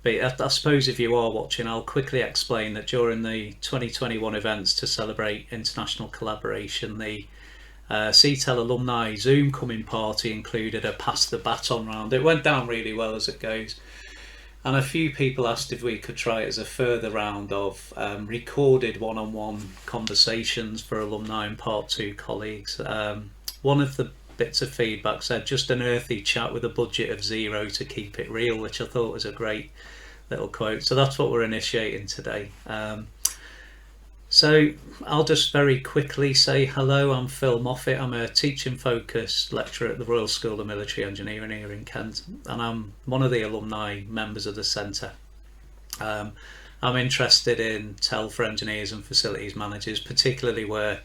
But I suppose if you are watching, I'll quickly explain that during the 2021 events to celebrate international collaboration, the CTEL alumni Zoom coming party included a pass the baton round. It went down really well as it goes. And a few people asked if we could try it as a further round of recorded one-on-one conversations for alumni and Part 2 colleagues. One of the bits of feedback said just an earthy chat with a budget of zero to keep it real, which I thought was a great little quote. So that's what we're initiating today. So I'll just very quickly say hello. I'm Phil Moffitt. I'm a teaching focused lecturer at the Royal School of Military Engineering here in Kent, and I'm one of the alumni members of the centre. I'm interested in TEL for engineers and facilities managers, particularly where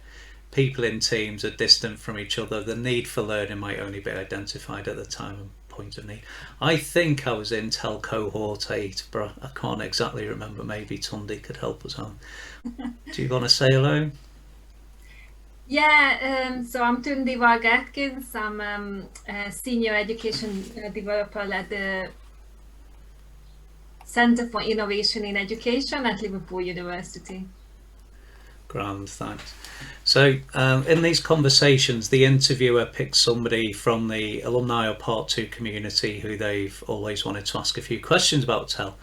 people in teams are distant from each other. The need for learning might only be identified at the time and point of need. I think I was in TEL cohort 8, but I can't exactly remember. Maybe Tünde could help us out. Do you want to say hello? Yeah, so I'm Tünde Varga-Atkins. I'm a senior education developer at the Centre for Innovation in Education at Liverpool University. Grand, thanks. So in these conversations, the interviewer picks somebody from the alumni or Part 2 community who they've always wanted to ask a few questions about TEL.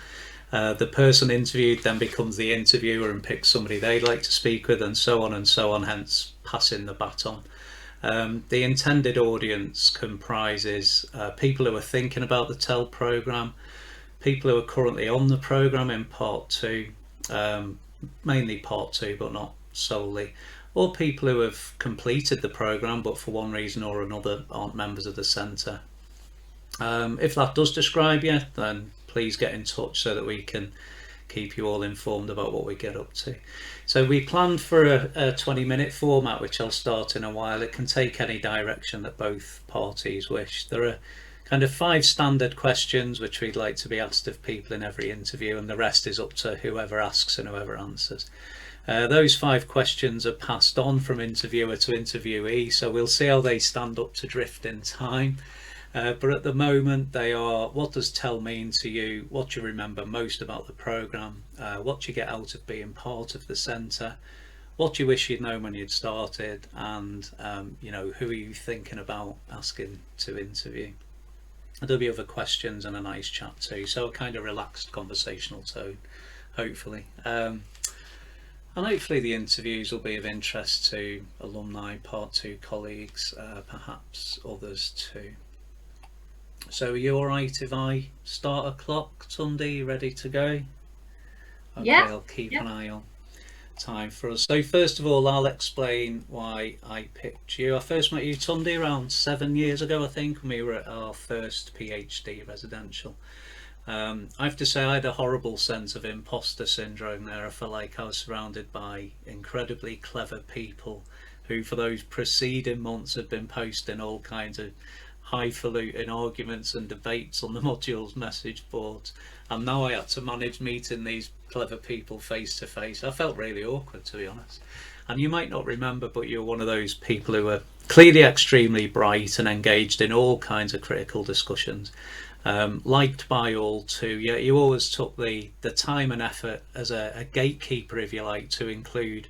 The person interviewed then becomes the interviewer and picks somebody they'd like to speak with, and so on, hence passing the baton. The intended audience comprises people who are thinking about the TEL programme, people who are currently on the programme in Part 2, mainly Part 2 but not solely, or people who have completed the programme but for one reason or another aren't members of the centre. If that does describe you, then please get in touch so that we can keep you all informed about what we get up to. So we planned for a 20-minute format, which I'll start in a while. It can take any direction that both parties wish. There are kind of 5 standard questions which we'd like to be asked of people in every interview, and the rest is up to whoever asks and whoever answers. Those 5 questions are passed on from interviewer to interviewee, so we'll see how they stand up to drift in time. But at the moment they are: what does TEL mean to you? What do you remember most about the programme? What do you get out of being part of the centre? What do you wish you'd known when you'd started? And you know, who are you thinking about asking to interview? And there'll be other questions and a nice chat too, so a kind of relaxed conversational tone, hopefully. And hopefully the interviews will be of interest to alumni, Part 2 colleagues, perhaps others too. So are you all right if I start a clock, Tünde? You ready to go? Okay, Yeah. I'll keep an eye on time for us. So first of all, I'll explain why I picked you. I first met you, Tünde, around 7 years ago, I think, when we were at our first PhD residential. I have to say I had a horrible sense of imposter syndrome there. I felt like I was surrounded by incredibly clever people who for those preceding months had been posting all kinds of highfalutin arguments and debates on the module's message boards, and now I had to manage meeting these clever people face to face. I felt really awkward, to be honest. And you might not remember, but you're one of those people who are clearly extremely bright and engaged in all kinds of critical discussions. Liked by all too. Yeah, you always took the time and effort as a gatekeeper, if you like, to include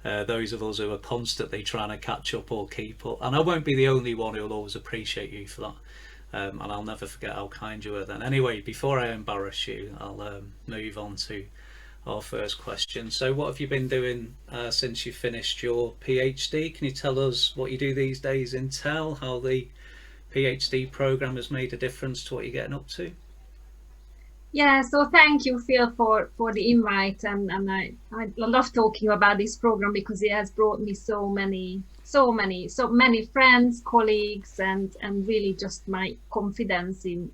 those of us who are constantly trying to catch up or keep up. And I won't be the only one who'll always appreciate you for that. And I'll never forget how kind you were then. Anyway, before I embarrass you, I'll move on to our first question. So what have you been doing since you finished your PhD? Can you tell us what you do these days in TEL, how the PhD programme has made a difference to what you're getting up to? Yeah, so thank you, Phil, for the invite, and I love talking about this program because it has brought me so many friends, colleagues, and really just my confidence in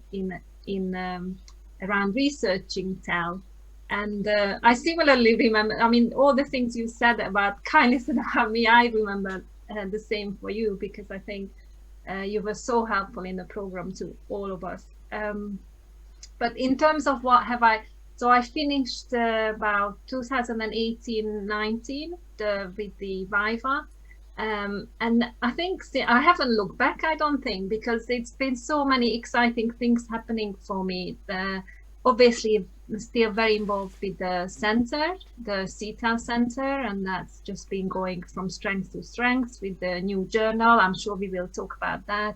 around researching TEL. And I similarly remember, I mean, all the things you said about kindness and about me, I remember the same for you, because I think you were so helpful in the program to all of us. But in terms of what have I, so I finished about 2018-19 with the Viva. And I think I haven't looked back, I don't think, because it's been so many exciting things happening for me. obviously still very involved with the center, the CTEL center, and that's just been going from strength to strength with the new journal. I'm sure we will talk about that.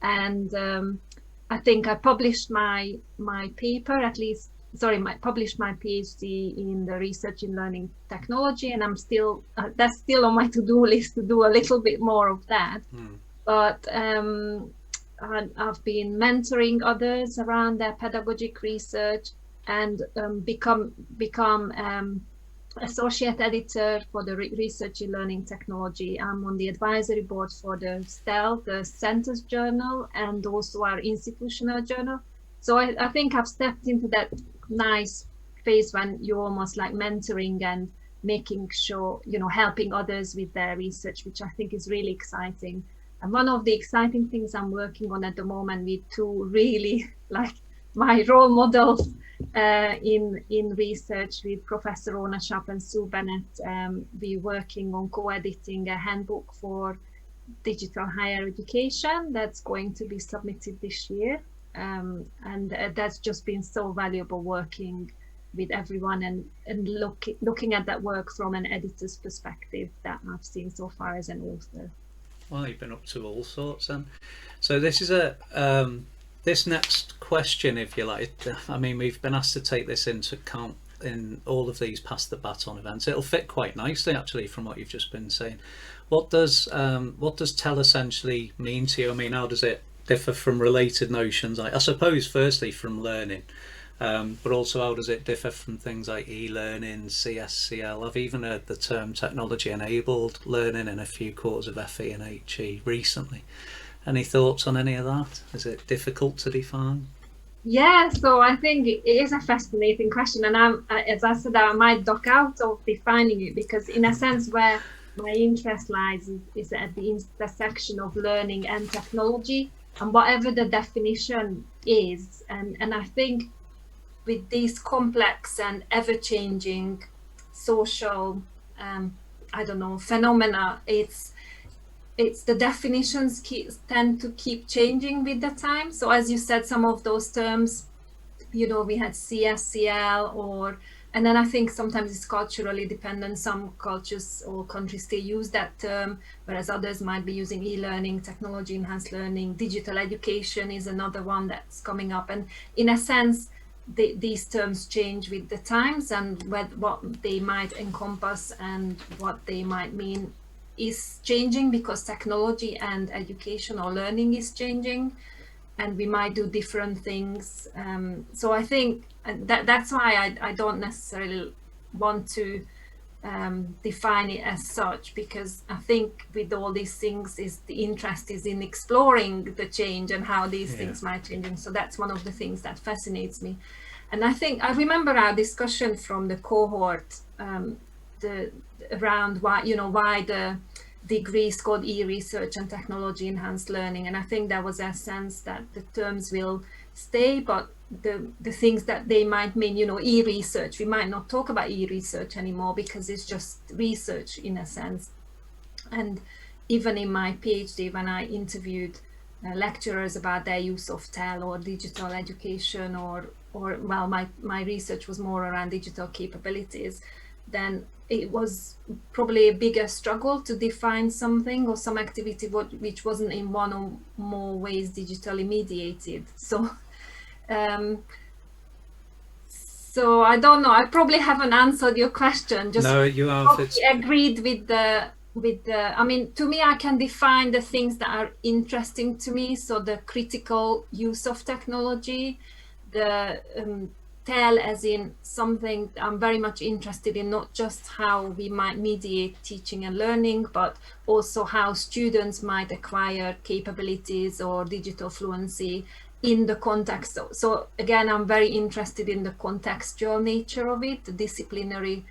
And I think I published my paper, published my PhD in the research in learning technology, and I'm still that's still on my to-do list to do a little bit more of that. But I've been mentoring others around their pedagogic research, and become associate editor for the research in learning technology. I'm on the advisory board for the STEL, the Center's Journal, and also our institutional journal. So I think I've stepped into that nice phase when you're almost like mentoring and making sure, helping others with their research, which I think is really exciting. And one of the exciting things I'm working on at the moment with two really like my role models in research with Professor Rona Sharp and Sue Bennett. We're working on co-editing a handbook for digital higher education that's going to be submitted this year. And that's just been so valuable working with everyone and looking at that work from an editor's perspective that I've seen so far as an author. Well, you've been up to all sorts then. So this is this next question, if you like, I mean, we've been asked to take this into account in all of these Pass the Baton events. It'll fit quite nicely, actually, from what you've just been saying. What does tell essentially mean to you? I mean, how does it differ from related notions? I suppose, firstly, from learning, but also how does it differ from things like e-learning, CSCL? I've even heard the term technology-enabled learning in a few quarters of FE and HE recently. Any thoughts on any of that? Is it difficult to define? Yeah, so I think it is a fascinating question, and as I said, I might duck out of defining it, because in a sense where my interest lies is at the intersection of learning and technology, and whatever the definition is, and I think with these complex and ever-changing social phenomena, it's the definitions tend to keep changing with the time. So as you said, some of those terms, we had CSCL, and then I think sometimes it's culturally dependent. Some cultures or countries still use that term, whereas others might be using e-learning, technology enhanced learning. Digital education is another one that's coming up, and in a sense these terms change with the times, and what they might encompass and what they might mean is changing, because technology and education or learning is changing, and we might do different things. So I think that's why I don't necessarily want to define it as such, because I think with all these things the interest is in exploring the change and how these things might change. And so that's one of the things that fascinates me. And I think I remember our discussion from the cohort around why the degree is called e-research and technology enhanced learning, and I think there was a sense that the terms will stay, but the things that they might mean, e-research, we might not talk about e-research anymore because it's just research in a sense. And even in my PhD, when I interviewed lecturers about their use of TEL or digital education, or well, my research was more around digital capabilities, then it was probably a bigger struggle to define something or some activity which wasn't in one or more ways digitally mediated. So so I don't know, I probably haven't answered your question. Just no, you have. Agreed with the I mean, to me, I can define the things that are interesting to me. So the critical use of technology, the TEL as in something I'm very much interested in, not just how we might mediate teaching and learning, but also how students might acquire capabilities or digital fluency in the context. So again, I'm very interested in the contextual nature of it, the disciplinary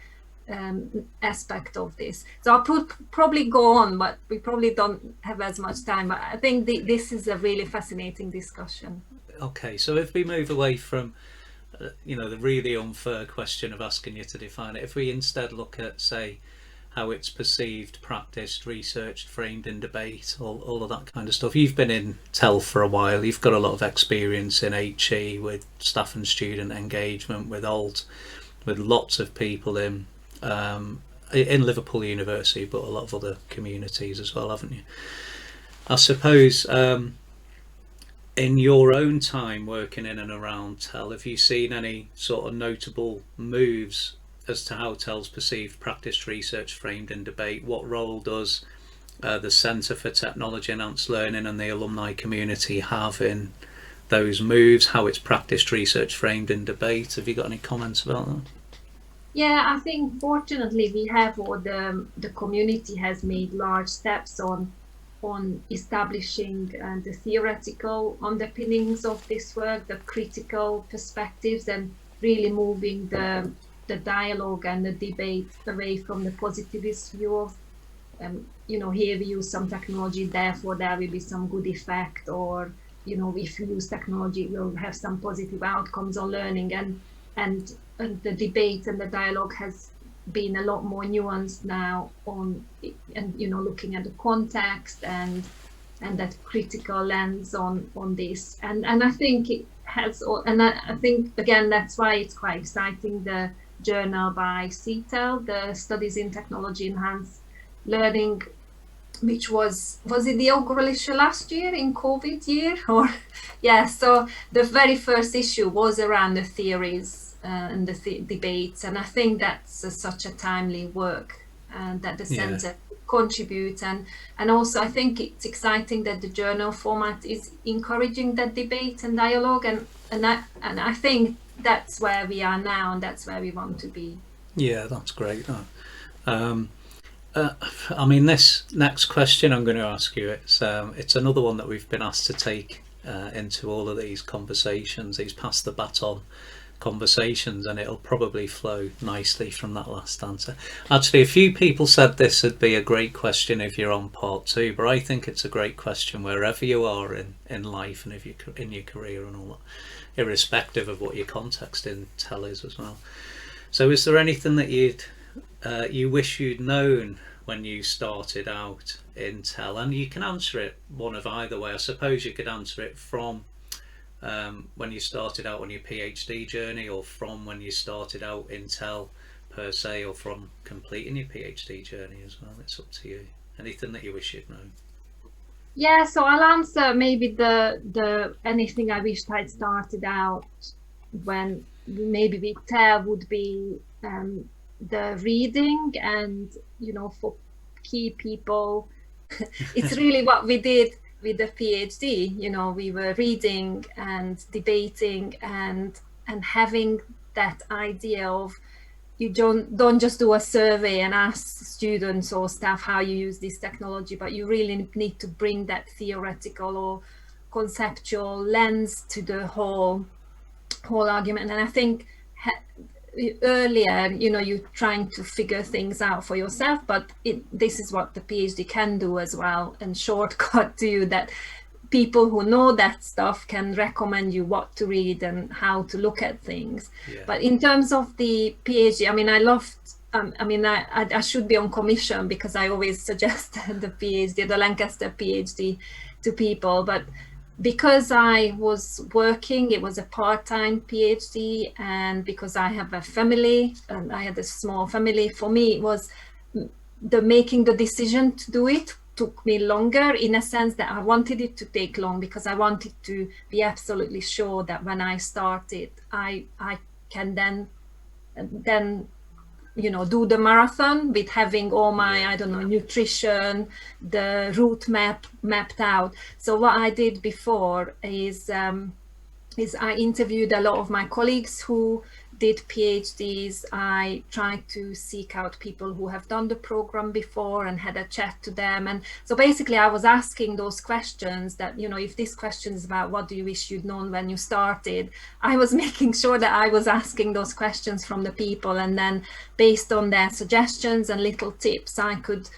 aspect of this. So I'll probably go on, but we probably don't have as much time. But I think this is a really fascinating discussion. Okay, so if we move away from the really unfair question of asking you to define it, if we instead look at, say, how it's perceived, practiced, researched, framed in debate, all of that kind of stuff. You've been in TEL for a while, you've got a lot of experience in HE with staff and student engagement, with ALT, with lots of people in Liverpool University, but a lot of other communities as well, haven't you? I suppose in your own time working in and around TEL, have you seen any sort of notable moves as to how TEL's perceived, practiced, research, framed in debate? What role does the Centre for Technology Enhanced Learning and the alumni community have in those moves, how it's practiced, research, framed in debate? Have you got any comments about that? Yeah, I think fortunately we have, or the community has made large steps on establishing the theoretical underpinnings of this work, the critical perspectives, and really moving the dialogue and the debate away from the positivist view of, here we use some technology, therefore there will be some good effect, or, if you use technology, we'll have some positive outcomes on learning. And the debate and the dialogue has been a lot more nuanced now looking at the context and that critical lens on this. And I think it has, and I think, again, that's why it's quite exciting, the journal by CTEL, the Studies in Technology Enhanced Learning, which was it the inaugural issue last year, in COVID year? So the very first issue was around the theories and the debates, and I think that's such a timely work that the Centre contributes, and also I think it's exciting that the journal format is encouraging that debate and dialogue, and I think that's where we are now, and that's where we want to be. Yeah, that's great. This next question I'm going to ask you, it's another one that we've been asked to take into all of these conversations, these pass the baton conversations, and it'll probably flow nicely from that last answer. Actually, a few people said this would be a great question if you're on part 2, but I think it's a great question wherever you are in life and if you're in your career and all that, irrespective of what your context in TEL is as well. So is there anything that you wish you'd known when you started out in TEL? And you can answer it one of either way. I suppose you could answer it from when you started out on your PhD journey, or from when you started out in TEL per se, or from completing your PhD journey as well. It's up to you. Anything that you wish you'd known? Yeah, so I'll answer maybe the anything I wished I'd started out when maybe with TEL would be the reading, and for key people it's really what we did with the PhD. We were reading and debating and having that idea of, you don't just do a survey and ask students or staff how you use this technology, but you really need to bring that theoretical or conceptual lens to the whole argument. And I think earlier, you're trying to figure things out for yourself, but this is what the PhD can do as well, and shortcut to you, that people who know that stuff can recommend you what to read and how to look at things. But in terms of the PhD, I loved, I should be on commission, because I always suggest the PhD, the Lancaster PhD, to people, but because I was working, it was a part-time PhD, and because I have a family, and I had a small family, for me it was making the decision to do it took me longer, in a sense that I wanted it to take long, because I wanted to be absolutely sure that when I started, I can then do the marathon with having all my, nutrition, the route mapped out. So what I did before is I interviewed a lot of my colleagues who did PhDs. I tried to seek out people who have done the program before and had a chat to them. And so basically I was asking those questions that, if this question is about what do you wish you'd known when you started, I was making sure that I was asking those questions from the people, and then based on their suggestions and little tips, I could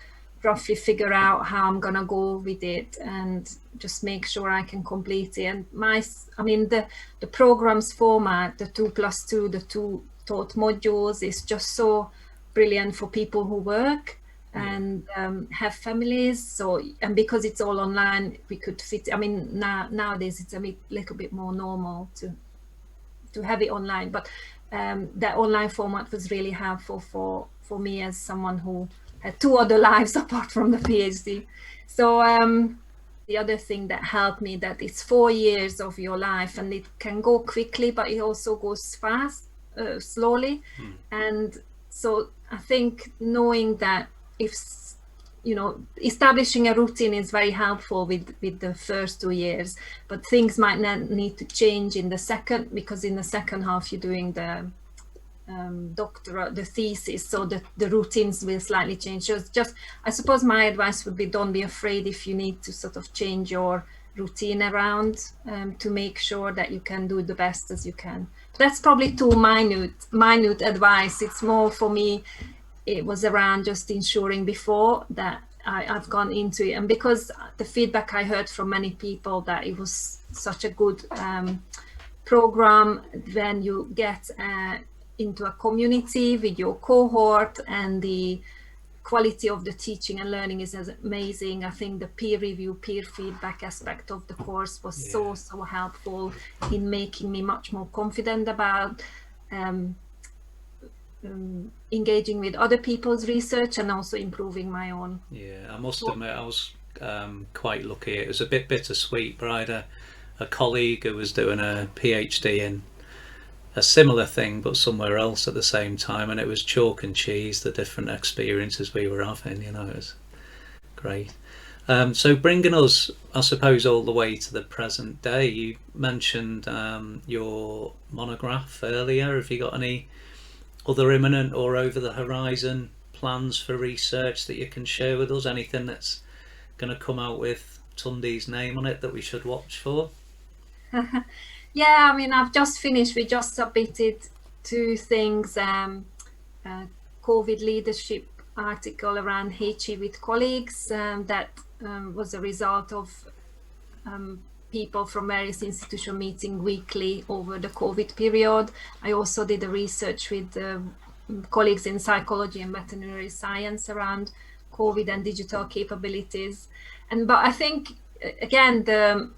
roughly figure out how I'm gonna go with it and just make sure I can complete it. And the program's format, the 2+2, the 2 taught modules, is just so brilliant for people who work. and have families. So, and because it's all online, we could fit. I mean, nowadays it's little bit more normal to have it online, but that online format was really helpful for me as someone who had 2 other lives apart from the PhD. So the other thing that helped me, that it's 4 years of your life, and it can go quickly, but it also goes slowly. And so I think knowing that, if establishing a routine is very helpful with the first 2 years, but things might need to change in the second, because in the second half you're doing the doctorate, the thesis, so the routines will slightly change. So just, I suppose my advice would be, don't be afraid if you need to sort of change your routine around to make sure that you can do the best as you can. That's probably too minute advice. It's more, for me, it was around just ensuring before that I've gone into it, and because the feedback I heard from many people that it was such a good program, when you get into a community with your cohort, and the quality of the teaching and learning is amazing. I think the peer review, peer feedback aspect of the course was so helpful in making me much more confident about engaging with other people's research and also improving my own. Yeah, I must admit I was quite lucky. It was a bit bittersweet, but I had a colleague who was doing a PhD in a similar thing but somewhere else at the same time, and it was chalk and cheese, the different experiences we were having. It was great. So bringing us, I suppose, all the way to the present day, you mentioned your monograph earlier. Have you got any other imminent or over the horizon plans for research that you can share with us? Anything that's going to come out with Tunde's name on it that we should watch for? Yeah, I mean, I've just finished. We just submitted 2 things, COVID leadership article around HE with colleagues, that was a result of people from various institutions meeting weekly over the COVID period. I also did a research with colleagues in psychology and veterinary science around COVID and digital capabilities. But I think, again,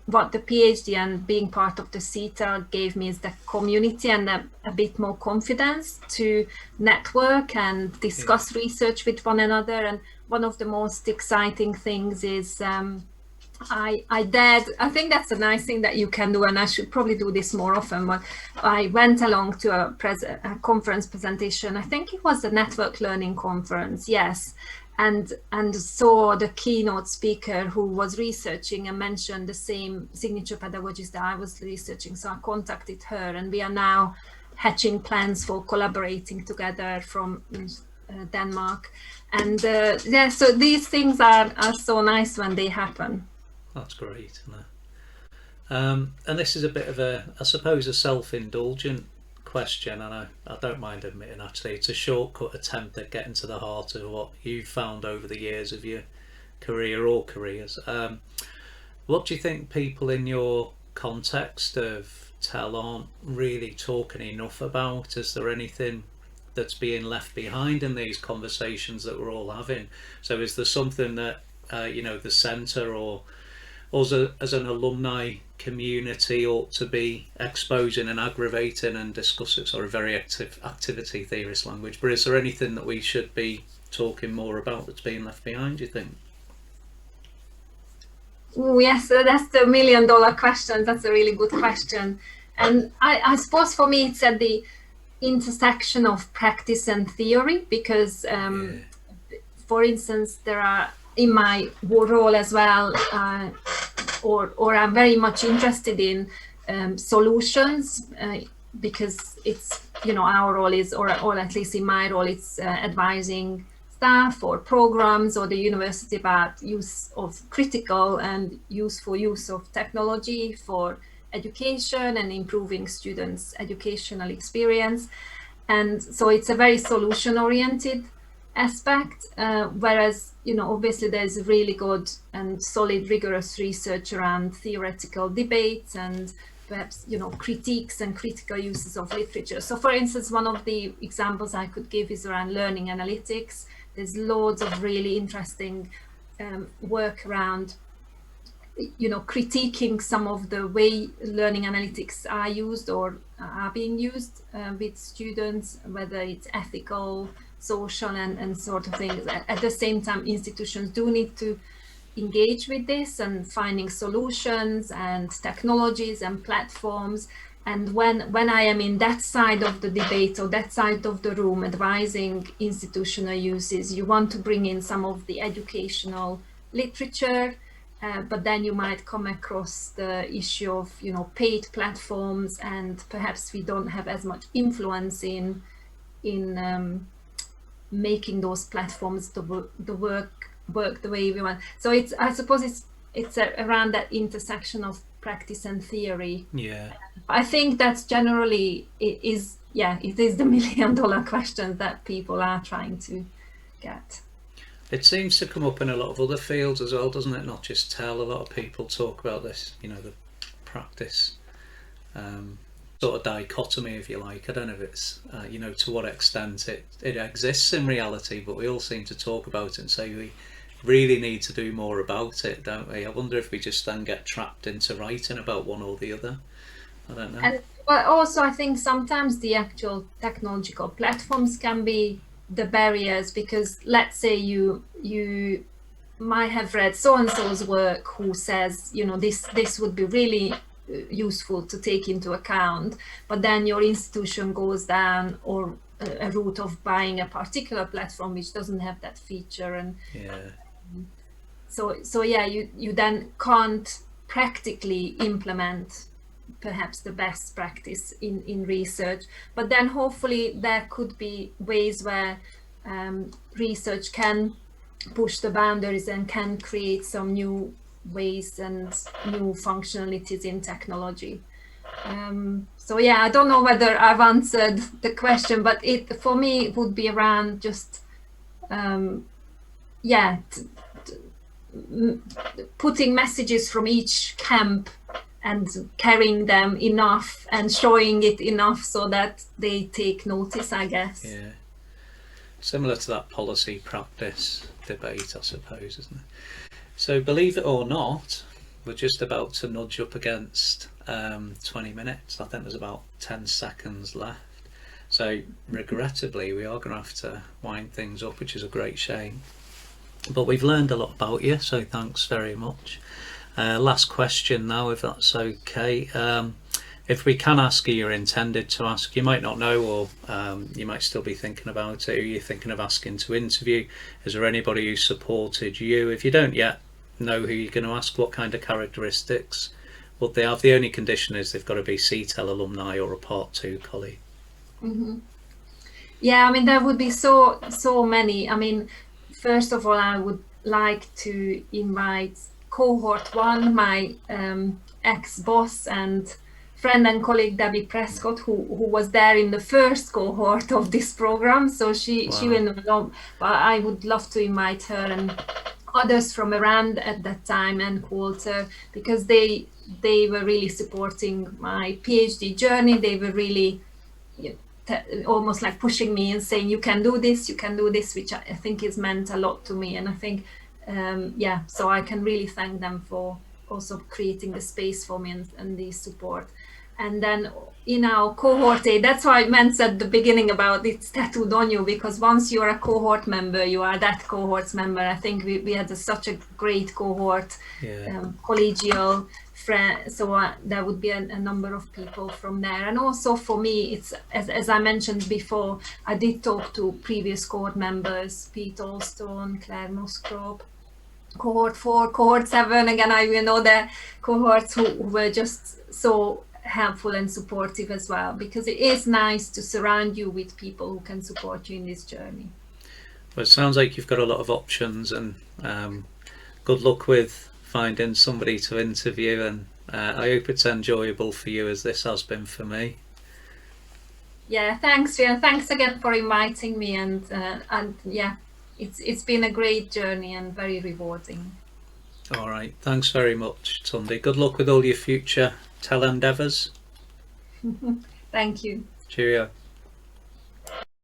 what the PhD and being part of the CETA gave me is the community and a bit more confidence to network and discuss research with one another. And one of the most exciting things is I think that's a nice thing that you can do, and I should probably do this more often. But I went along to a conference presentation. I think it was a network learning conference, yes, and saw the keynote speaker who was researching and mentioned the same signature pedagogies that I was researching. So I contacted her, and we are now hatching plans for collaborating together from Denmark. And so these things are so nice when they happen. That's great, isn't it? And this is a bit of I suppose, a self-indulgent question, and I don't mind admitting, actually, it's a shortcut attempt at getting to the heart of what you've found over the years of your career or careers. What do you think people in your context of TEL aren't really talking enough about? Is there anything that's being left behind in these conversations that we're all having? So is there something that the centre or us as an alumni community ought to be exposing and aggravating and discussing? Sorry, very activity theorist language, but is there anything that we should be talking more about that's being left behind, do you think? Oh yes, that's the $1 million question. That's a really good question. And I suppose for me it's at the intersection of practice and theory, because for instance, there are, in my role as well, or I'm very much interested in solutions, because it's, our role is, or at least in my role, it's advising staff or programs or the university about use of critical and useful use of technology for education and improving students' educational experience. And so it's a very solution-oriented aspect, whereas obviously there's really good and solid rigorous research around theoretical debates and perhaps critiques and critical uses of literature. So for instance, one of the examples I could give is around learning analytics. there's loads of really interesting work around, you know, critiquing some of the way learning analytics are used or are being used with students, whether it's ethical, social, and sort of things. At the same time, institutions do need to engage with this and finding solutions and technologies and platforms. And when I am in that side of the debate or that side of the room advising institutional uses, you want to bring in some of the educational literature, but then you might come across the issue of, you know, paid platforms, and perhaps we don't have as much influence in making those platforms the work the way we want. So it's, I suppose it's around that intersection of practice and theory. Yeah. I think that's generally it is the $1 million question that people are trying to get. It seems to come up in a lot of other fields as well, doesn't it? Not just tell. A lot of people talk about this, you know, the practice sort of dichotomy, if you like. I don't know if it's, you know, to what extent it exists in reality, but we all seem to talk about it and say we really need to do more about it, don't we? I wonder if we just then get trapped into writing about one or the other. I don't know. And but also I think sometimes the actual technological platforms can be the barriers, because let's say you might have read so-and-so's work who says, you know, this would be really useful to take into account, but then your institution goes down or a route of buying a particular platform which doesn't have that feature, and so yeah, you then can't practically implement perhaps the best practice in research. But then hopefully there could be ways where research can push the boundaries and can create some new ways and new functionalities in technology. So yeah, I don't know whether I've answered the question, but it for me would be around just putting messages from each camp and carrying them enough and showing it enough so that they take notice, I guess. Yeah. Similar to that policy practice debate, I suppose, isn't it? So believe it or not, we're just about to nudge up against 20 minutes. I think there's about 10 seconds left. So regrettably, we are going to have to wind things up, which is a great shame. But we've learned a lot about you, so thanks very much. Last question now, if that's okay. If we can ask you, you're intended to ask, you might not know, or you might still be thinking about it, or you're thinking of asking to interview. Is there anybody who supported you? If you don't yet know who you're going to ask, what kind of characteristics would they have? The only condition is they've got to be CTEL alumni or a Part 2 colleague. Mm-hmm. Yeah, I mean, there would be so many. I mean, first of all, I would like to invite cohort 1, my ex-boss and friend and colleague Debbie Prescott, who was there in the first cohort of this program. So she will know, but I would love to invite her and others from around at that time and Qualter, because they were really supporting my PhD journey. They were really almost like pushing me and saying, you can do this, which I think has meant a lot to me. And I think so I can really thank them for also creating the space for me and the support. And then in our cohort A, that's why I meant at the beginning about it's tattooed on you, because once you're a cohort member, you are that cohort's member. I think we had such a great cohort, collegial friend. So there would be a number of people from there. And also for me, it's as I mentioned before, I did talk to previous cohort members, Pete Alston, Claire Musgrove, cohort 4, cohort 7. Again, I know the cohorts who were just so helpful and supportive as well, because it is nice to surround you with people who can support you in this journey. Well, it sounds like you've got a lot of options, and good luck with finding somebody to interview, and I hope it's enjoyable for you as this has been for me. Yeah, thanks, Phil. Thanks again for inviting me, and yeah, it's been a great journey and very rewarding. All right, thanks very much, Tünde. Good luck with all your future tele endeavours. Thank you. Cheerio.